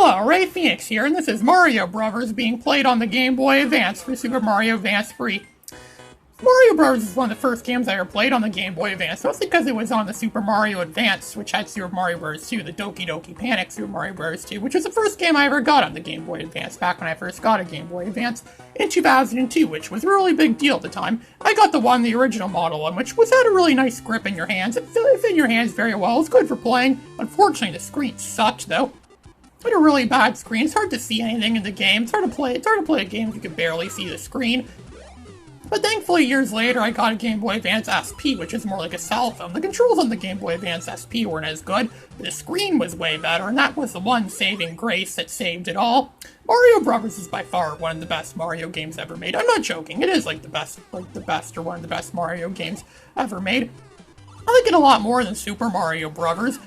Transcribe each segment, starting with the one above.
Hello, Ray Phoenix here, and this is Mario Brothers being played on the Game Boy Advance for Super Mario Advance 3. Mario Bros. Is one of the first games I ever played on the Game Boy Advance, mostly because it was on the Super Mario Advance, which had Super Mario Bros. 2, the Doki Doki Panic Super Mario Bros. 2, which was the first game I ever got on the Game Boy Advance, back when I first got a Game Boy Advance in 2002, which was a really big deal at the time. I got the original model one, which had a really nice grip in your hands. It fit in your hands very well. It's good for playing. Unfortunately, the screen sucked, though. It had a really bad screen. It's hard to see anything in the game. It's hard to play a game if you can barely see the screen. But thankfully, years later, I got a Game Boy Advance SP, which is more like a cell phone. The controls on the Game Boy Advance SP weren't as good, but the screen was way better, and that was the one saving grace that saved it all. Mario Bros. Is by far one of the best Mario games ever made. I'm not joking. It is like the best or one of the best Mario games ever made. I like it a lot more than Super Mario Bros.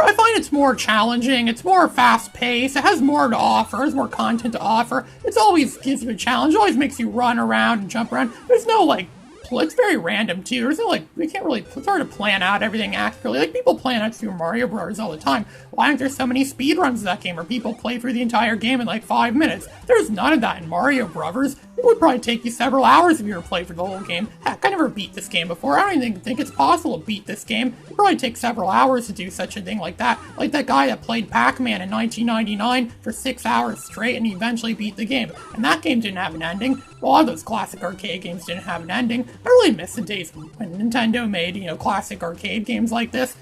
I find it's more challenging, it's more fast-paced, it has more to offer, it has more content to offer. It always gives you a challenge, it always makes you run around and jump around. There's no, it's very random, too. There's no, it's hard to plan out everything accurately. People plan out Super Mario Bros. All the time. Why aren't there so many speedruns of that game where people play through the entire game in 5 minutes? There's none of that in Mario Bros. It would probably take you several hours if you were to play through the whole game. Heck, I never beat this game before. I don't even think it's possible to beat this game. It would probably take several hours to do such a thing like that. Like that guy that played Pac-Man in 1999 for 6 hours straight and he eventually beat the game. And that game didn't have an ending. A lot of those classic arcade games didn't have an ending. I really miss the days when Nintendo made, classic arcade games like this.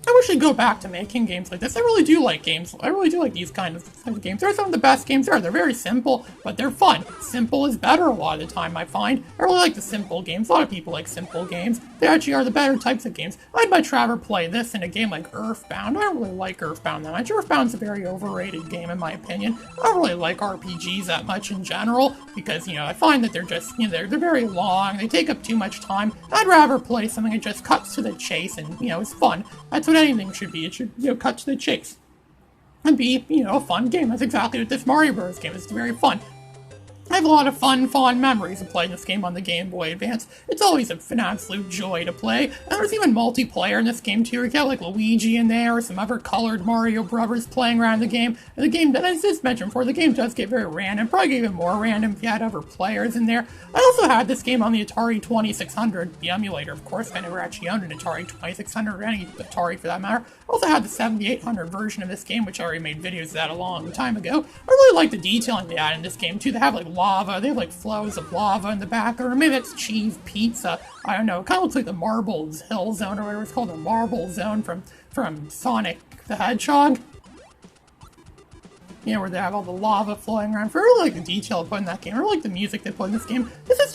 I wish they'd go back to making games like this. I really do like games. I really do like these kind of games. They're some of the best games there are. They're very simple, but they're fun. Simple is better a lot of the time, I find. I really like the simple games. A lot of people like simple games. They actually are the better types of games. I'd much rather play this in a game like Earthbound. I don't really like Earthbound that much. Earthbound's a very overrated game, in my opinion. I don't really like RPGs that much in general, because, I find that they're just, they're very long. They take up too much time. I'd rather play something that just cuts to the chase and, is fun. That's what anything should be. It should, cut to the chase and be, a fun game. That's exactly what this Mario Bros. Game is. It's very fun. I have a lot of fond memories of playing this game on the Game Boy Advance. It's always an absolute joy to play. And there's even multiplayer in this game too. You got Luigi in there, or some other colored Mario Brothers playing around the game. And the game, as I just mentioned before, the game does get very random. Probably get even more random if you had other players in there. I also had this game on the Atari 2600, the emulator, of course. I never actually owned an Atari 2600 or any Atari for that matter. I also had the 7800 version of this game, which I already made videos of that a long time ago. I really like the detailing they add in this game too. They have lava, they have flows of lava in the background, or maybe that's cheese pizza, I don't know, it kind of looks like the Marbles Hill Zone, or whatever it's called, the Marble Zone from Sonic the Hedgehog. Where they have all the lava flowing around. I really like the detail put in that game. I really like the music they put in this game. This is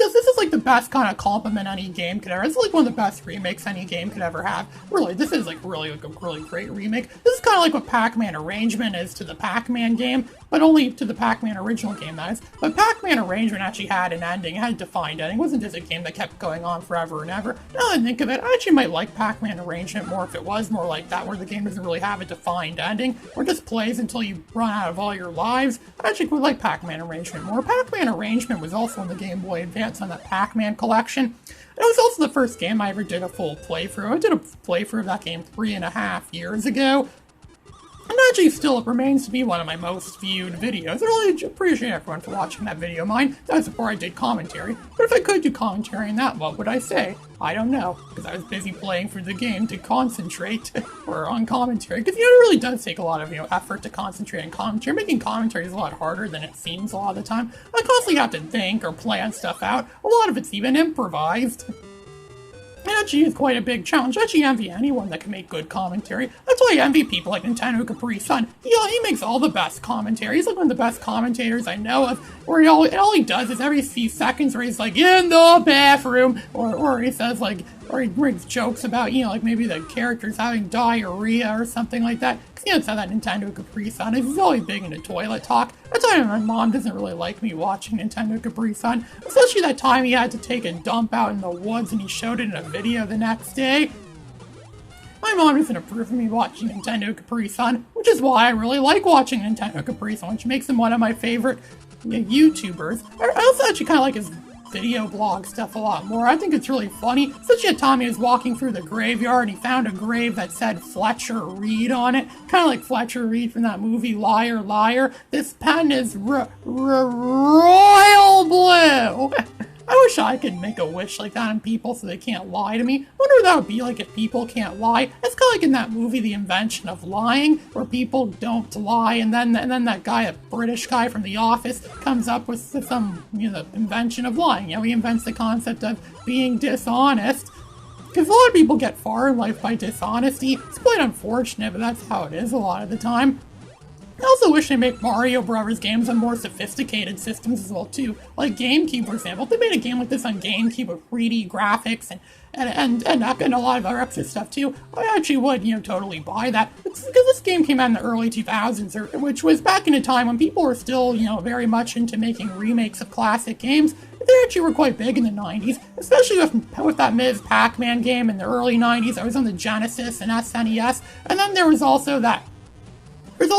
the best kind of compliment any game could ever. It's one of the best remakes any game could ever have. Really, this is really a really great remake. This is kind of like what Pac-Man Arrangement is to the Pac-Man game, but only to the Pac-Man original game, that is. But Pac-Man Arrangement actually had an ending. It had a defined ending. It wasn't just a game that kept going on forever and ever. Now that I think of it, I actually might like Pac-Man Arrangement more if it was more like that, where the game doesn't really have a defined ending, or just plays until you run out of all your lives. I actually would like Pac-Man Arrangement more. Pac-Man Arrangement was also on the Game Boy Advance on that Pac-Man collection. It was also the first game I ever did a full playthrough. I did a playthrough of that game 3.5 years ago. And actually still it remains to be one of my most viewed videos. I really appreciate everyone for watching that video of mine. That was before I did commentary. But if I could do commentary on that, what would I say? I don't know, because I was busy playing through the game to concentrate or on commentary. Because it really does take a lot of effort to concentrate on commentary. Making commentary is a lot harder than it seems a lot of the time. I constantly have to think or plan stuff out. A lot of it's even improvised. It actually is quite a big challenge. I actually envy anyone that can make good commentary. That's why I envy people like Nintendo Capri Sun. He makes all the best commentary. He's one of the best commentators I know of, where all he does is every few seconds where he's in the bathroom, or he says or he brings jokes about, maybe the character's having diarrhea or something like that. It's not that Nintendo Capri Sun. He's always big into toilet talk. That's why my mom doesn't really like me watching Nintendo Capri Sun. Especially that time he had to take a dump out in the woods and he showed it in a video the next day. My mom doesn't approve of me watching Nintendo Capri Sun, which is why I really like watching Nintendo Capri Sun, which makes him one of my favorite YouTubers. I also actually kind of like his video blog stuff a lot more. I think it's really funny. Such a Tommy was walking through the graveyard and he found a grave that said Fletcher Reed on it. Kind of like Fletcher Reed from that movie Liar, Liar. This pen is royal blue. I wish I could make a wish like that on people so they can't lie to me. I wonder what that would be like if people can't lie. It's kind of like in that movie, The Invention of Lying, where people don't lie, and then that guy, a British guy from The Office, comes up with some, invention of lying. He invents the concept of being dishonest. Because a lot of people get far in life by dishonesty. It's quite unfortunate, but that's how it is a lot of the time. I also wish they make Mario Brothers games on more sophisticated systems as well too. Like GameCube, for example. If they made a game like this on GameCube with 3D graphics and a lot of other extra stuff too, I actually would, totally buy that. It's because this game came out in the early 2000s, which was back in a time when people were still, very much into making remakes of classic games. They actually were quite big in the 90s, especially with that Ms. Pac-Man game in the early 90s. That was on the Genesis and SNES. And then there was also that what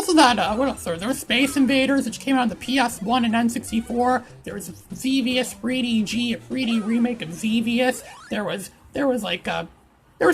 else? There was Space Invaders, which came out on the PS1 and N64. There was Xevious 3DG, a 3D remake of Xevious. There was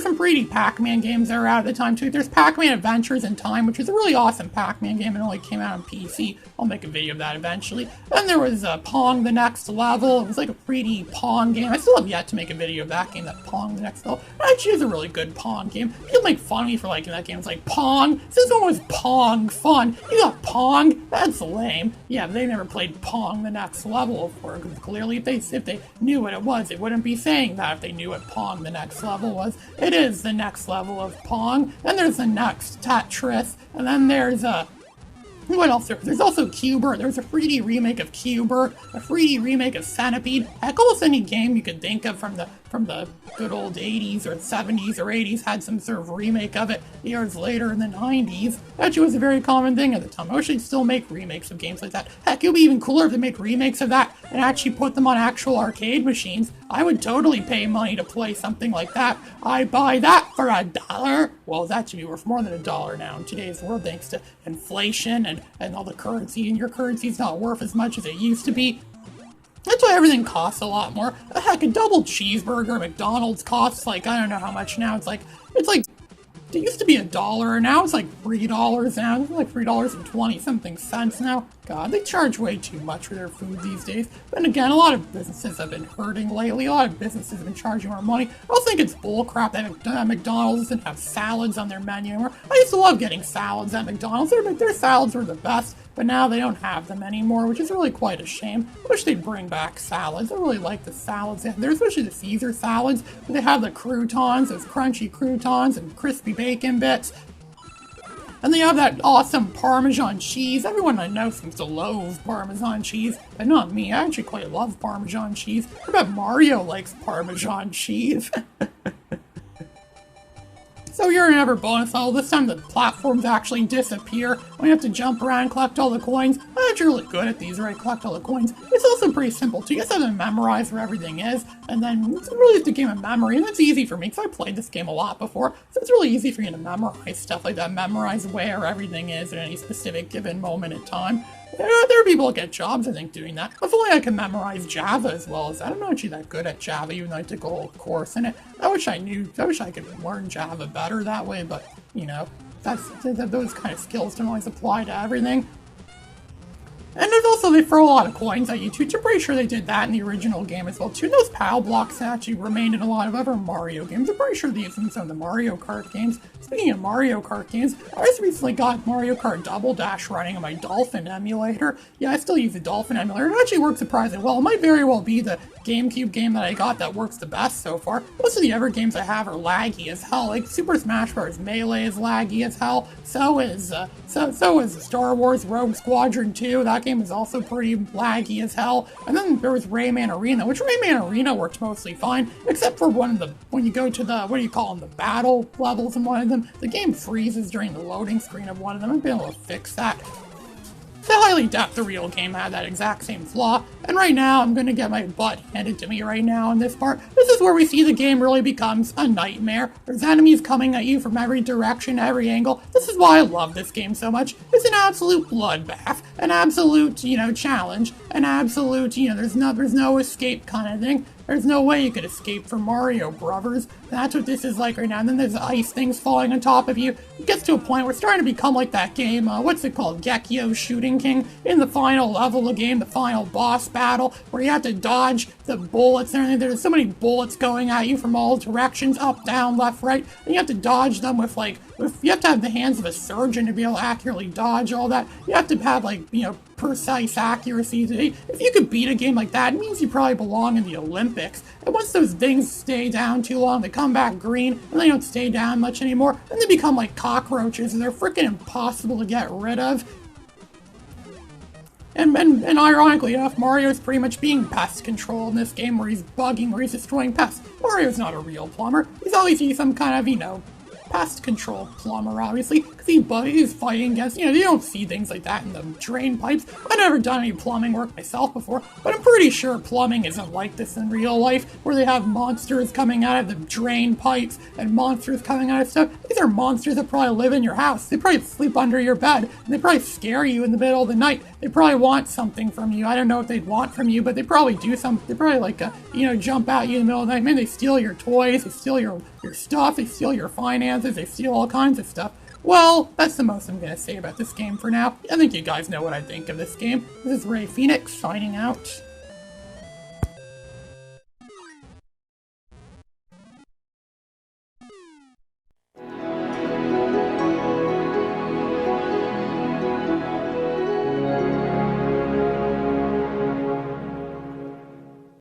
some 3D Pac-Man games that were out at the time too. There's Pac-Man Adventures in Time, which is a really awesome Pac-Man game. It only came out on PC. I'll make a video of that eventually. Then there was Pong the Next Level. It was like a 3D Pong game. I still have yet to make a video of that game, that Pong the Next Level. It actually is a really good Pong game. People make fun of me for liking that game. It's like, Pong? This one was Pong fun. You got Pong? That's lame. Yeah, but they never played Pong the Next Level before, because clearly if they knew what it was, they wouldn't be saying that if they knew what Pong the Next Level was. It is the next level of Pong. Then there's the next Tetris. And then there's what else? There's also Cuber. There's a 3D remake of Cuber, a 3D remake of Centipede. Heck, almost any game you could think of from the good old 80s or 70s or 80s had some sort of remake of it years later in the 90s. That actually was a very common thing at the time. I wish they'd still make remakes of games like that. Heck, it would be even cooler if they make remakes of that and actually put them on actual arcade machines. I would totally pay money to play something like that. I'd buy that for $1. Well, that should be worth more than $1 now in today's world, thanks to inflation and all the currency, and your currency's not worth as much as it used to be. That's why everything costs a lot more. Heck, a double cheeseburger at McDonald's costs like, I don't know how much now. It's like, it used to be $1, and now it's like $3 now. It's like $3.20 something cents now. God, they charge way too much for their food these days. But again, a lot of businesses have been hurting lately. A lot of businesses have been charging more money. I also think it's bullcrap that McDonald's doesn't have salads on their menu anymore. I used to love getting salads at McDonald's. Their salads were the best, but now they don't have them anymore, which is really quite a shame. I wish they'd bring back salads. I really like the salads they have there, especially the Caesar salads. They have the croutons, those crunchy croutons and crispy bacon bits. And they have that awesome Parmesan cheese. Everyone I know seems to loathe Parmesan cheese, but not me. I actually quite love Parmesan cheese. I bet Mario likes Parmesan cheese. So here another bonus level. This time the platforms actually disappear when you have to jump around and collect all the coins. I'm actually really good at these, right? Collect all the coins. It's also pretty simple too. You just have to memorize where everything is, and then it's really just a game of memory, and that's easy for me because I played this game a lot before, so it's really easy for you to memorize stuff like that. Memorize where everything is at any specific given moment in time. There are people that get jobs, I think, doing that. If only I can memorize Java as well as that. I'm not actually that good at Java, even though I took a whole course in it. I wish I could learn Java better that way, but, those kind of skills don't always apply to everything. And there's also, they throw a lot of coins at you too. I'm pretty sure they did that in the original game as well too. And those PAL blocks actually remained in a lot of other Mario games. I'm pretty sure they used them in some of the Mario Kart games. Speaking of Mario Kart games, I just recently got Mario Kart Double Dash running on my Dolphin emulator. Yeah, I still use the Dolphin emulator. It actually works surprisingly well. It might very well be the GameCube game that I got that works the best so far. Most of the other games I have are laggy as hell. Like Super Smash Bros. Melee is laggy as hell. So is Star Wars Rogue Squadron 2. That game is also pretty laggy as hell. And then there was Rayman Arena, which Rayman Arena works mostly fine, except for when you go to the, the battle levels in one of them, the game freezes during the loading screen of one of them. I've been able to fix that. So highly doubt the real game had that exact same flaw, and right now I'm gonna get my butt handed to me right now in this part. This is where we see the game really becomes a nightmare. There's enemies coming at you from every direction, every angle. This is why I love this game so much. It's an absolute bloodbath, an absolute, challenge, an absolute, there's no escape kind of thing. There's no way you could escape from Mario Brothers. That's what this is like right now. And then there's ice things falling on top of you. It gets to a point where it's starting to become like that game, what's it called? Gekio Shooting King. In the final level of the game, the final boss battle, where you have to dodge the bullets and everything. There's so many bullets going at you from all directions, up, down, left, right. And you have to dodge them with you have to have the hands of a surgeon to be able to accurately dodge all that. You have to have precise accuracy. If you could beat a game like that, it means you probably belong in the Olympics. And once those things stay down too long, they come back green, and they don't stay down much anymore, and they become like cockroaches, and they're freaking impossible to get rid of. And ironically enough, Mario's pretty much being pest control in this game, where he's bugging, where he's destroying pests. Mario's not a real plumber. He's always some kind of, pest control plumber, obviously, because he's fighting against, you don't see things like that in the drain pipes. I've never done any plumbing work myself before, but I'm pretty sure plumbing isn't like this in real life, where they have monsters coming out of the drain pipes and monsters coming out of stuff. These are monsters that probably live in your house. They probably sleep under your bed, and they probably scare you in the middle of the night. They probably want something from you. I don't know what they'd want from you, but they probably do something. They probably jump at you in the middle of the night. Man, they steal your toys, they steal your stuff, they steal your finances, they steal all kinds of stuff. Well, that's the most I'm going to say about this game for now. I think you guys know what I think of this game. This is Ray Phoenix, signing out.